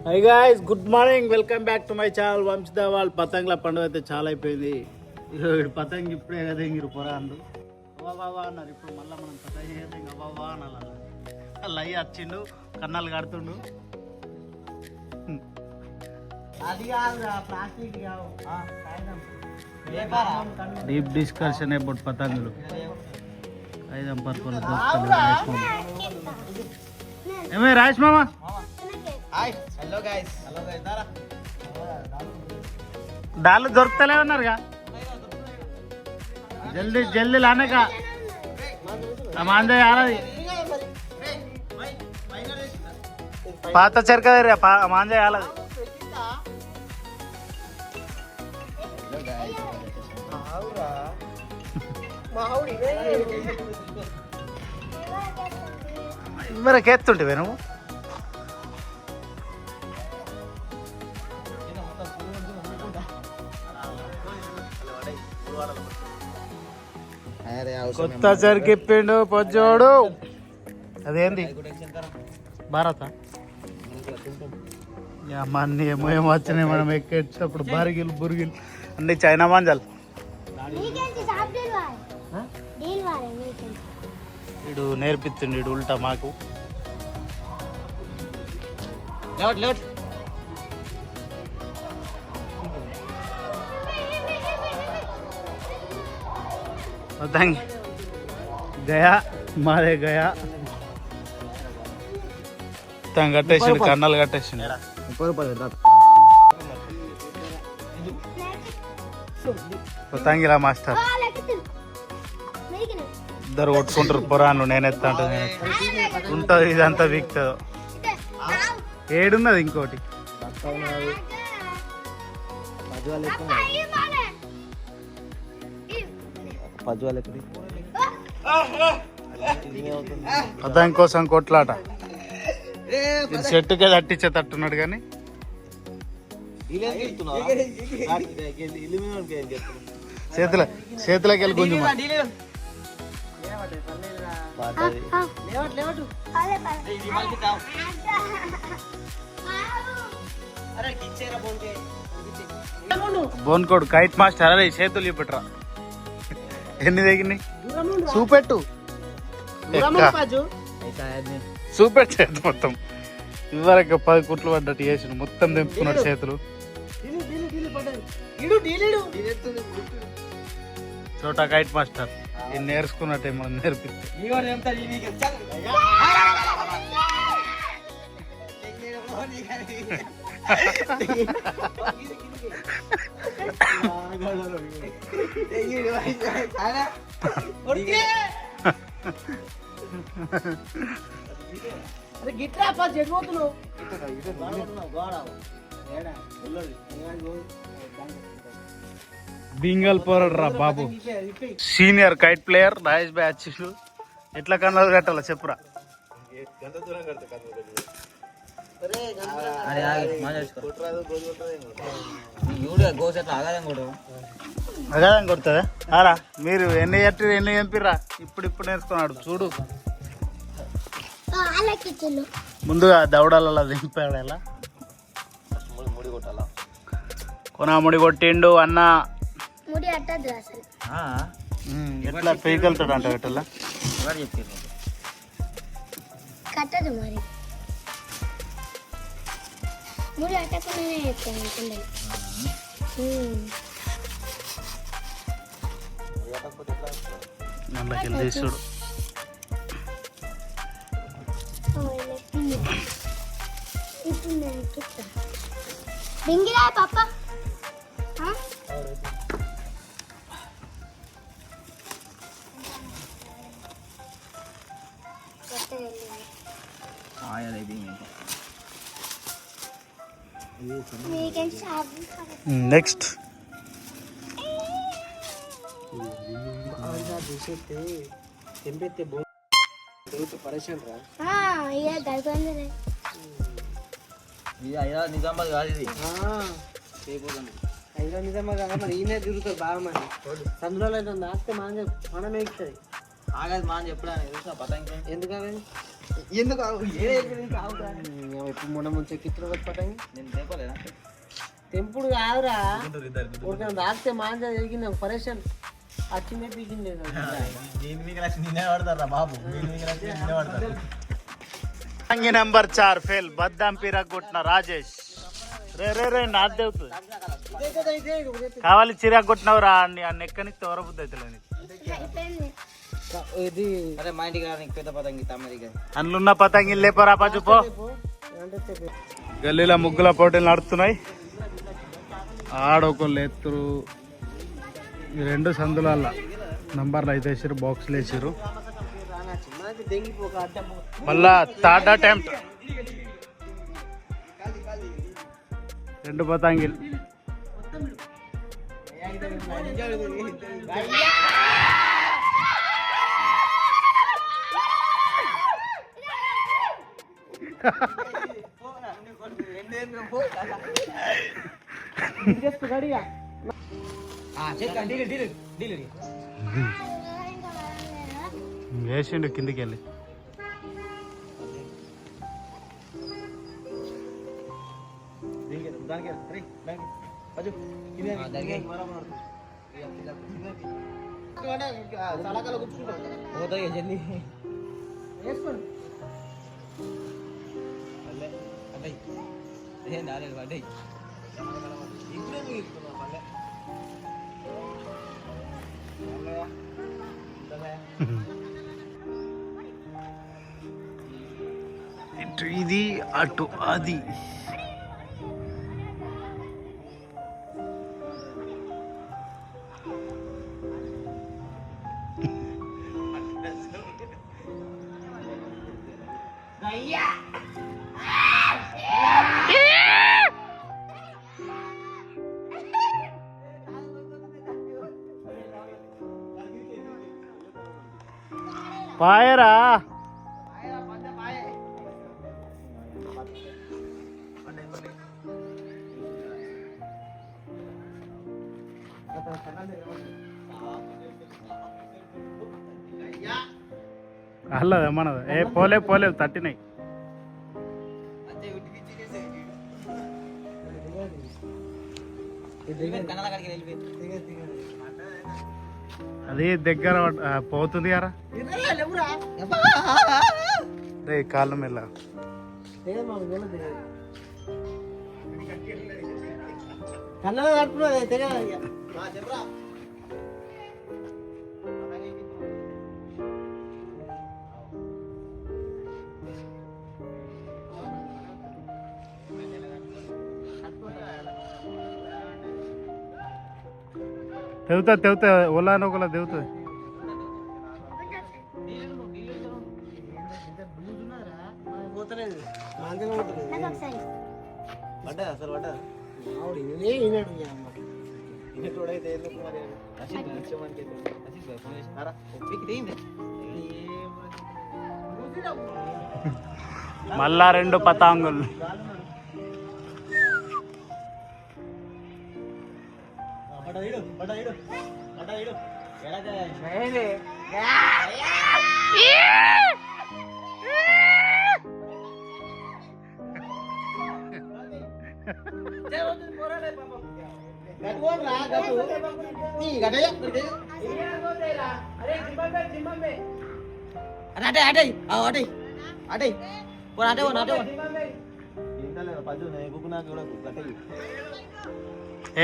High guys, good morning. Welcome back to my channel వంశధావాల్. పతంగుల పండుగ అయితే చాలా అయిపోయింది. ఈరోజు పతంగి ఇప్పుడే కదా ఇంగిరు పొరాండు అవ్వవా అన్నారు. ఇప్పుడు మళ్ళీ మనం పతంగి అవ్వవా అనాలి. అలా అయ్యి వచ్చిండు, కన్నాలు కడుతుండు. డీప్ డిస్కషన్ అబౌట్ పతంగులు. ఐదం పర్పల్ ఏమే రాజ్ మామ. Hello guys. డాళ్ళు దొరుకుతలే ఉన్నారుగా. జల్దీ జల్దీ లానక మాందే ఆలది పాత చెరకదరి మాందే ఆలది. ఇవరకు ఎత్తుంటివే నువ్వు. కొత్త చెరికిప్పిండు పొజ్జోడు. అదేంది భారత అన్నీ ఏమో ఏమో వచ్చినాయి. మనం ఎక్కేటప్పుడు బరిగిలు బురిగిలు అన్ని చైనా మాంజాలు. వీడు నేర్పిస్తుండు వీడు ఉల్టా మాకు. గయా మాదే గయా కట్టేసిండు, కన్నాలు కట్టేసిండు. పతంగిలా మాస్టర్ ఇద్దరు కొట్టుకుంటారు పొరాన్లు. నేనెత్తా అంటే ఉంటుంది. ఇదంతా వీక్తుంది. ఏడున్నది ఇంకోటి. పతంగి కోసం కొట్లాట. చెట్టుకే తట్టించే తట్టున్నాడు కానీ చేతులకి వెళ్ళి గుంజు. బోన్కోడు కైట్ మాస్టర్. అరే చేతులు చూపెట్టరా ఎన్ని దిగినాయి చూపెట్టు. చూపెట్టు మొత్తం. ఇవరకు 10 కుట్లు పడ్డట్టు చేసిండు. మొత్తం తెంపుకున్నాడు చేతులు. చోటా కైట్ మాస్టర్ ఇది నేర్చుకున్నట్టే మనం నేర్పిస్తే. బింగల్ పోరాడు రా బాబు. సీనియర్ కైట్ ప్లేయర్ రాజేష్ భాయ్ అచ్చిషు. ఎట్లా కన్నాలు కట్టాలా చెప్పురా. అగాదం కొడుతుందా అరా. మీరు ఎన్ని చంపిర్రా. ఇప్పుడు నేర్చుకున్నాడు చూడు. ముందుగా దవడాలలో దింపాడు. ఎలా కొనాముడి కొట్టిండు అన్న. ఎట్లా పీకెళ్తాడు అంట ఎట్లా కట్టదు మరి. ముడి అట్టకుండానే చెప్తాను. నల్లకెళ్ళి తీసుడు. బింగిరా పాప. నెక్స్ట్ నిజామాబాద్ కాదు ఇది. నిజామాబాద్ కాదు మరి. ఈయన తిరుగుతారు బాగా మంది. సందులో అయితే ఆస్తే మనం ఎక్కుతుంది. ఆగదు మనం చెప్పడానికి పతంగి ఎందుకు ఎందుకు ఇప్పుడు మొన్న ముంచే కిట్లు పట్టండి నేను తెంపలేనా తెంపుడు కాదురా ఒక రాస్తే మాంజ జరిగింది పరేషన్ వచ్చిందే పీకింది నెంబర్ 4 ఫెయిల్ బద్దాం పిరగొట్టిన రాజేష్ రే రే రే నాది అవుతుంది కావాలి చిరాకు కొట్టినవు రా అన్ని ఎక్కడికి తోరబుద్ధి అవుతుంది ఇది అరే మా ఇంటికి రా నీకు పెద్ద పతంగి తమ్మిది అందులో పతంగి లేపరా పో గల్లీలో ముగ్గుల పోటీలు నడుస్తున్నాయి ఆడొకళ్ళు ఎత్తురు ఈ రెండు సందులల్ల నంబర్లు అయితే వేసారు బాక్స్లు వేసారు మళ్ళా థర్డ్ అటెంప్ట్ రెండు పతంగిలు వేసిండు కిందికి వెళ్ళి ఇటు ఇది అటు అది పాయరా అల్లదా మనది ఏ పోలేవు తట్టినాయి అది దగ్గర పోతుంది కదా కాళ్ళ మెల్ల కన్నడ నడుపున్నది తెవుతా ఒలా నొకలా తెవుతుంది మళ్ళా రెండు పతాంగులు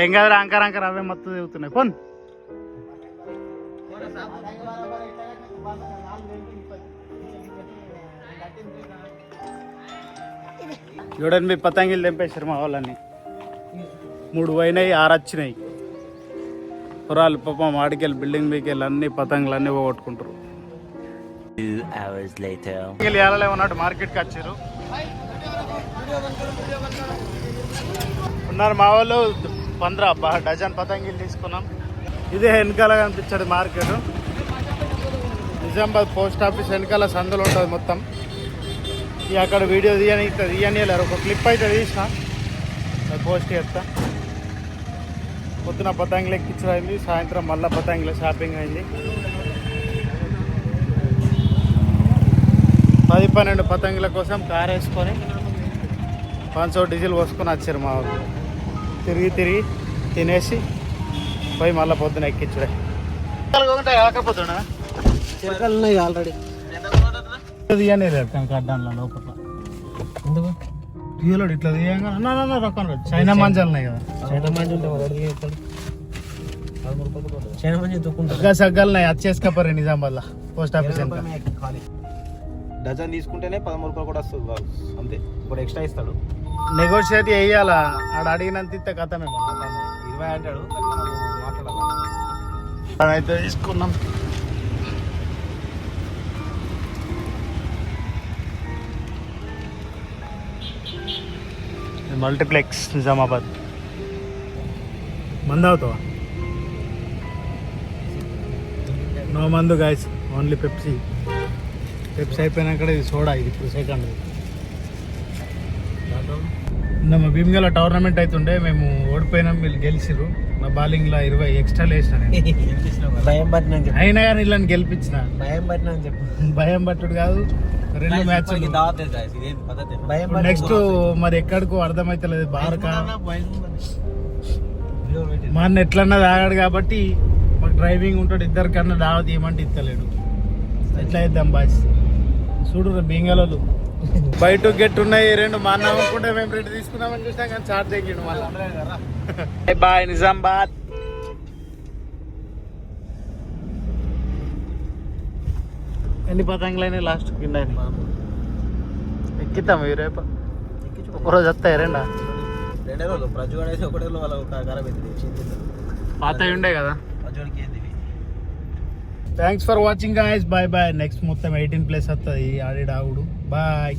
ఏం కాదు అంకర అవే మొత్తం చెబుతున్నాయి పోన్ చూడండి మీ పతంగిలు తెంపేశారు మా వాళ్ళని 3 పోయినాయి 6 వచ్చినాయి పొరాలు పాపం ఆడికెళ్ళి బిల్డింగ్ మీకెళ్ళి అన్ని పతంగులు అన్నీ పోగొట్టుకుంటారు ఏమన్నట్టు మార్కెట్కి వచ్చారు ఉన్నారు మా వాళ్ళు 15 డజన్ పతంగిలు తీసుకున్నాం. ఇదే వెనకాల కనిపించదు మార్కెట్. నిజామాబాద్ పోస్ట్ ఆఫీస్ వెనకాల సందులో ఉంటుంది మొత్తం. ఇక అక్కడ వీడియో తీయనిలేరు. ఒక క్లిప్ అయితే తీసిన పోస్ట్ చేస్తా. పొద్దున పతంగులు ఎక్కించడం అయింది, సాయంత్రం మళ్ళీ పతంగుల షాపింగ్ అయింది. 10-12 పతంగుల కోసం కార్ వేసుకొని 500 డీజిల్ పోసుకొని వచ్చారు మా వాళ్ళు. తిరిగి తినేసి పోయి మళ్ళీ పొద్దున ఎక్కించుడే. కాకపోతున్నా చిరకలు ఉన్నాయి ఆల్రెడీ. తీయనే లేదు కనుక అడ్డాన్లో లోపల ఎందుకు తీయలేడు ఇట్లా తీయంగా అన్న రొక్కం చైనా మంచాలు ఉన్నాయి కదా. చైనా మంచి ఉంటాయి చైనా మంచి తొక్కుంటారు. సగ్గాలున్నాయి వచ్చేసుకపోరే నిజామాబాద్లో పోస్ట్ ఆఫీస్ వెనక. డజన్ తీసుకుంటేనే 13 రూపాయలు కూడా వస్తుంది బాబు, అంతే. ఇప్పుడు ఎక్స్ట్రా ఇస్తాడు. నెగోషియేట్ వేయాలా, ఆడ అడిగినంత ఇస్తే కథమే. 20 అంటాడు, కానీ మనం మాట్లాడాలి. అయితే తీసుకున్నాం. మల్టీప్లెక్స్ నిజామాబాద్. మందు అవుతావా? నో మందు గాయస్, ఓన్లీ పెప్సీ. అయిపోయినాక ఇది సోడా, ఇది ఇప్పుడు సెకండ్. మా భీమ్గల టోర్నమెంట్ అవుతుండే, మేము ఓడిపోయినాం, వీళ్ళు గెలిచిర్రు. నా బౌలింగ్లో 20 ఎక్స్ట్రా వేసిన భయం పట్టిన అయినా కానీ వీళ్ళని గెలిపించిన. భయం పట్టిన చెప్పు. భయం పట్టుడు కాదు, 2 మ్యాచ్లు. భయం నెక్స్ట్ మరి ఎక్కడికో అర్థమైతలేదు. బార్కా మా అన్న ఎట్లన్నా తాగాడు కాబట్టి మాకు డ్రైవింగ్ ఉంటాడు, 2 కన్నా దావత్ ఇవ్వమంటే ఇస్తలేడు. ఎట్లా ఇద్దాం బాయ్స్? చూడు బీంగలోళ్ళు బయట గెట్ ఉన్నాయి 2. మా అన్న అనుకుంటే మేము 2 తీసుకున్నామని చూసినా కానీ చార్జ్ ఎక్కిండు మళ్ళీ. బాయ్ నిజామాబాద్. ఎన్ని పతంగులైనా లాస్ట్ కింద ఎక్కిద్దాం ఈ రేపు ఒకరోజు వస్తాయి 2 రోజులు ప్రజు అనేసి ఒకటే వాళ్ళు ఖరాబ్ అవుతుంది. పాతవి ఉండే కదా. ప్రజుడికి ఏంది? Thanks for watching guys. Bye next మొత్తం 18+ వస్తుంది ఆడి ఆవుడు. బాయ్.